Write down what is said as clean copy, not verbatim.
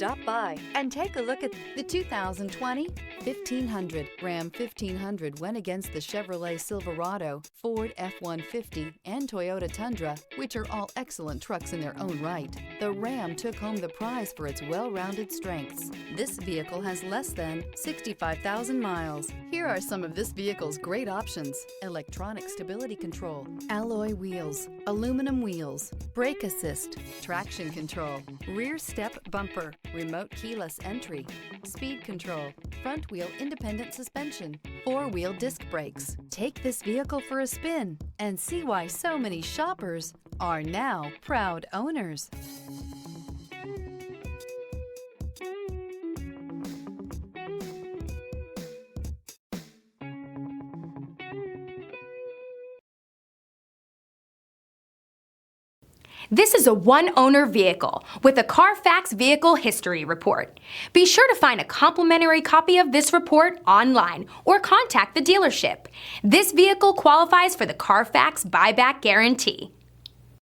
Stop by and take a look at the 2020 1500. Ram 1500 went against the Chevrolet Silverado, Ford F-150, and Toyota Tundra, which are all excellent trucks in their own right. The Ram took home the prize for its well-rounded strengths. This vehicle has less than 65,000 miles. Here are some of this vehicle's great options: electronic stability control, alloy wheels, aluminum wheels, brake assist, traction control, rear step bumper, remote keyless entry, speed control, front wheel independent suspension, four-wheel disc brakes. Take this vehicle for a spin and see why so many shoppers are now proud owners. This is a one-owner vehicle with a CARFAX Vehicle History Report. Be sure to find a complimentary copy of this report online or contact the dealership. This vehicle qualifies for the CARFAX Buyback Guarantee.